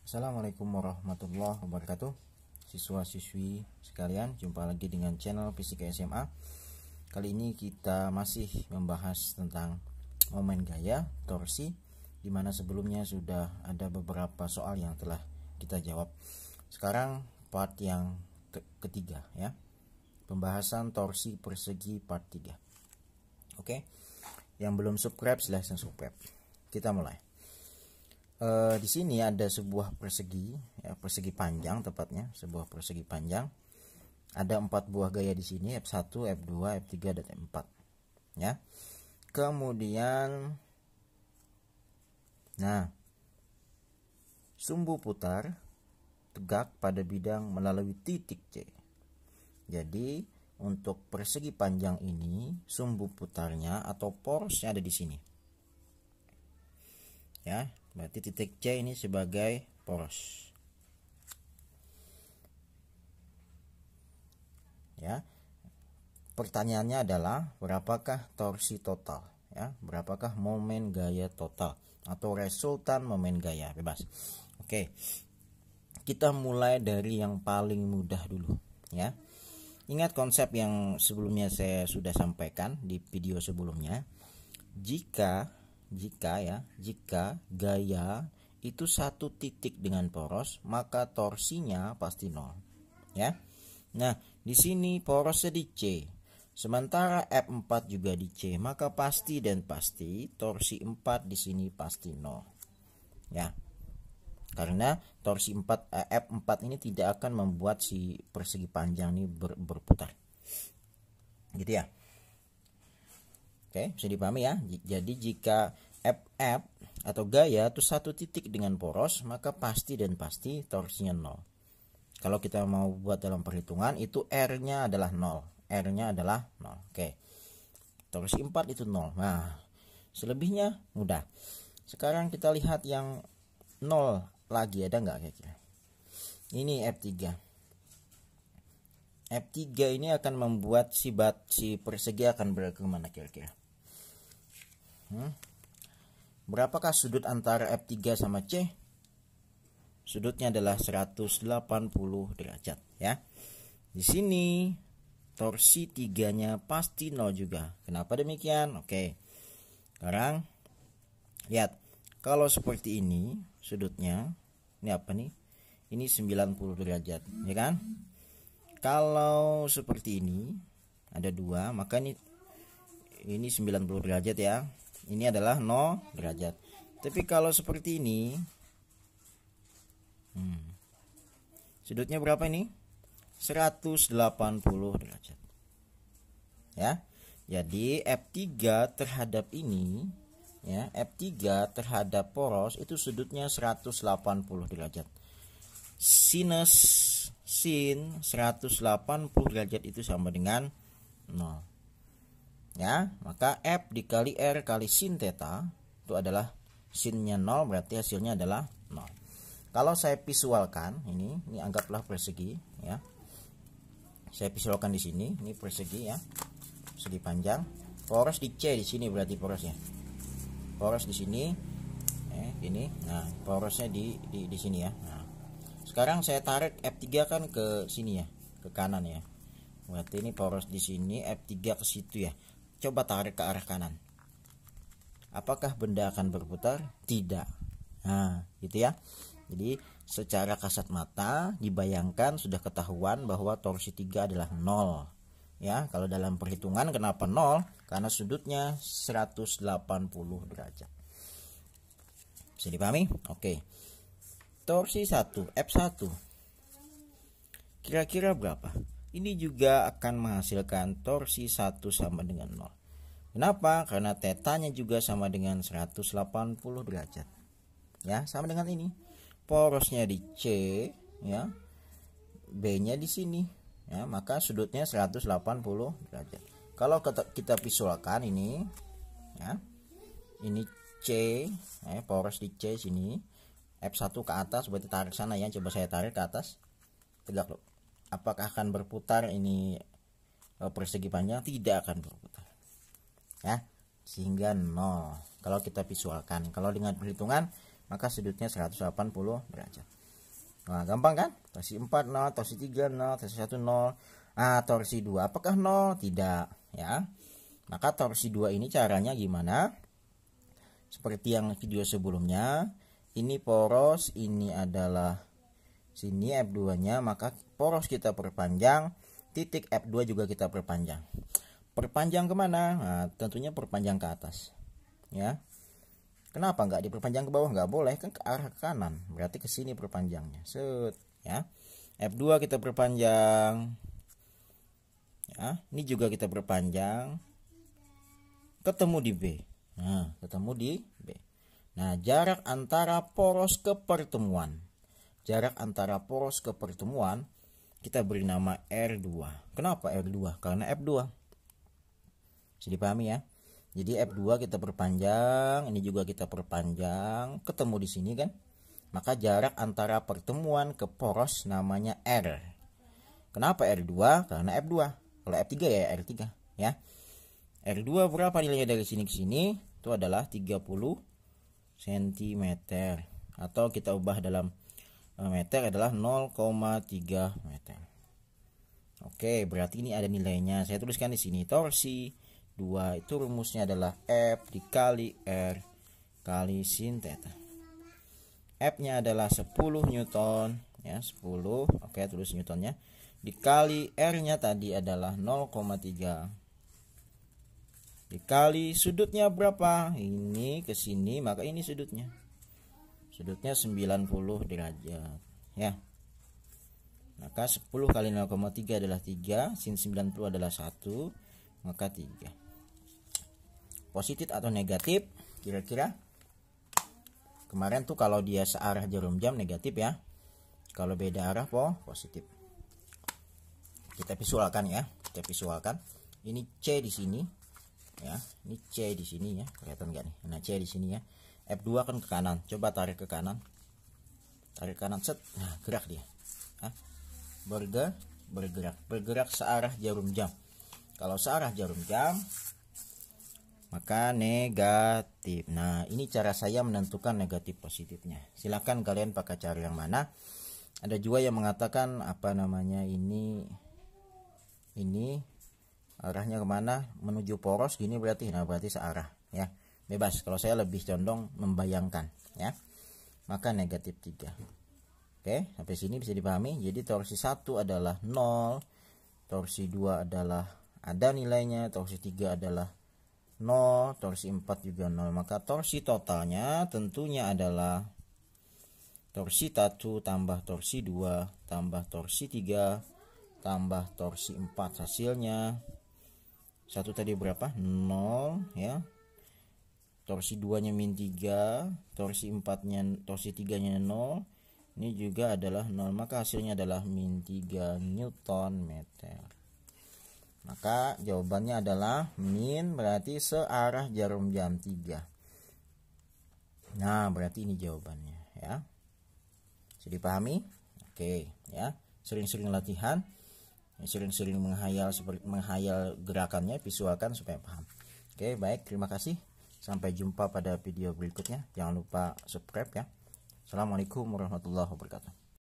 Assalamualaikum warahmatullahi wabarakatuh. Siswa-siswi sekalian, jumpa lagi dengan channel Fisika SMA. Kali ini kita masih membahas tentang momen gaya, torsi, dimana sebelumnya sudah ada beberapa soal yang telah kita jawab. Sekarang part yang ketiga ya, pembahasan torsi persegi part 3. Oke, yang belum subscribe silahkan subscribe. Kita mulai. Di sini ada sebuah persegi, ya, persegi panjang tepatnya, sebuah persegi panjang. Ada 4 buah gaya di sini, F1, F2, F3 dan F4. Ya. Kemudian sumbu putar tegak pada bidang melalui titik C. Jadi, untuk persegi panjang ini, sumbu putarnya atau porosnya ada di sini. Ya, berarti titik C ini sebagai poros. Ya. Pertanyaannya adalah berapakah torsi total, ya? Berapakah momen gaya total atau resultan momen gaya bebas. Oke. Kita mulai dari yang paling mudah dulu, ya. Ingat konsep yang sebelumnya saya sudah sampaikan di video sebelumnya. Jika gaya itu satu titik dengan poros, maka torsinya pasti 0. Ya. Nah, di sini porosnya di C. Sementara F4 juga di C, maka pasti torsi 4 di sini pasti 0. Ya. Karena torsi F4 ini tidak akan membuat si persegi panjang ini berputar. Gitu ya. Oke, bisa dipahami ya. Jadi jika FF atau gaya itu satu titik dengan poros, maka pasti torsinya 0. Kalau kita mau buat dalam perhitungan, itu R-nya adalah 0. R-nya adalah 0. Oke. Torsi 4 itu 0. Nah, selebihnya mudah. Sekarang kita lihat yang 0 lagi, ada nggak kira-kira? Ini F3. F3 ini akan membuat si persegi akan berada kemana kira-kira? Berapakah sudut antara F3 sama C? Sudutnya adalah 180 derajat ya. Di sini torsi 3-nya pasti 0 juga. Kenapa demikian? Oke. Sekarang lihat, kalau seperti ini sudutnya, ini apa nih? Ini 90 derajat, ya kan? Kalau seperti ini ada 2, maka ini 90 derajat ya. Ini adalah 0 derajat. Tapi kalau seperti ini, sudutnya berapa ini? 180 derajat. Ya. Jadi F3 terhadap ini, ya, F3 terhadap poros itu sudutnya 180 derajat. Sin 180 derajat itu sama dengan 0. Ya, maka F dikali R kali sin theta itu adalah sinnya 0, berarti hasilnya adalah 0. Kalau saya visualkan ini anggaplah persegi ya. Saya visualkan di sini, ini persegi ya. Persegi panjang. Poros di C di sini berarti porosnya. Poros di sini ini. Nah, porosnya di sini ya. Nah, sekarang saya tarik F3 kan ke sini ya, ke kanan ya. Berarti ini poros di sini, F3 ke situ ya. Coba tarik ke arah kanan. Apakah benda akan berputar? Tidak. Nah, gitu ya. Jadi secara kasat mata dibayangkan sudah ketahuan bahwa torsi 3 adalah 0. Ya, kalau dalam perhitungan kenapa 0? Karena sudutnya 180 derajat. Bisa dipahami? Oke. Torsi 1, F1. Kira-kira berapa? Ini juga akan menghasilkan torsi 1 sama dengan 0. Kenapa? Karena tetanya juga sama dengan 180 derajat. Ya, sama dengan ini. Porosnya di C, ya. B-nya di sini, ya, maka sudutnya 180 derajat. Kalau kita visualkan ini, ya. Ini C, ya, poros di C sini. F1 ke atas, berarti tarik sana ya. Coba saya tarik ke atas. Tegak loh. Apakah akan berputar ini persegi panjang? Tidak akan berputar. Ya, sehingga 0. Kalau kita visualkan, kalau dengan perhitungan maka sudutnya 180 derajat. Nah, gampang kan? Torsi 4 0, torsi 3 0, torsi 1 0. Ah, torsi 2 apakah 0? Tidak, ya. Maka torsi 2 ini caranya gimana? Seperti yang video sebelumnya, ini poros, ini adalah sini F2-nya, maka poros kita perpanjang, titik F2 juga kita perpanjang. Perpanjang kemana? Nah, tentunya perpanjang ke atas, ya. Kenapa nggak diperpanjang ke bawah? Nggak boleh, kan ke arah kanan, berarti ke sini perpanjangnya. Set, ya. F2 kita perpanjang, ya. Ini juga kita perpanjang, ketemu di B. Nah, ketemu di B. Nah, jarak antara poros ke pertemuan, jarak antara poros ke pertemuan kita beri nama R2. Kenapa R2? Karena F2. Bisa dipahami ya. Jadi F2 kita perpanjang, ini juga kita perpanjang, ketemu di sini kan. Maka jarak antara pertemuan ke poros namanya R. Kenapa R2? Karena F2. Kalau F3 ya R3, ya. R2 berapa nilainya dari sini ke sini? Itu adalah 30 cm, atau kita ubah dalam meter adalah 0,3 meter. Oke, berarti ini ada nilainya. Saya tuliskan di sini torsi 2 itu rumusnya adalah F dikali R kali sin theta. F-nya adalah 10 Newton, ya, 10. Oke, tulis Newtonnya. Dikali R-nya tadi adalah 0,3. Dikali sudutnya berapa? Ini ke sini, maka ini sudutnya. Sudutnya 90 derajat, ya. Maka 10 kali 0,3 adalah 3, sin 90 adalah 1, maka 3. Positif atau negatif? Kira-kira kemarin tuh kalau dia searah jarum jam negatif ya. Kalau beda arah positif. Kita visualkan ya. Kita visualkan. Ini C di sini ya. Ini C di sini ya. Kelihatan enggak nih? Nah, C di sini ya. F2 kan ke kanan. Coba tarik ke kanan. Tarik ke kanan set. Nah, gerak dia. Nah, bergerak searah jarum jam. Kalau searah jarum jam maka negatif. Nah, ini cara saya menentukan negatif positifnya. Silahkan kalian pakai cara yang mana. Ada juga yang mengatakan apa namanya ini arahnya kemana, menuju poros gini berarti. Nah, berarti searah ya. Bebas. Kalau saya lebih condong membayangkan ya. Maka negatif 3. Oke, sampai sini bisa dipahami. Jadi torsi 1 adalah 0, torsi 2 adalah ada nilainya, torsi 3 adalah 0, torsi 4 juga 0. Maka torsi totalnya tentunya adalah torsi 1 tambah torsi 2 tambah torsi 3 tambah torsi 4. Hasilnya 1 tadi berapa? 0 ya. Torsi 2 nya min 3, torsi 4 nya, torsi 3 nya 0. Ini juga adalah 0, maka hasilnya adalah min 3 Newton meter. Maka jawabannya adalah min, berarti searah jarum jam 3. Nah, berarti ini jawabannya ya. Bisa dipahami? Oke, ya. Sering-sering latihan, sering-sering menghayal gerakannya, visualkan supaya paham. Oke, baik, terima kasih. Sampai jumpa pada video berikutnya. Jangan lupa subscribe ya. Assalamualaikum warahmatullahi wabarakatuh.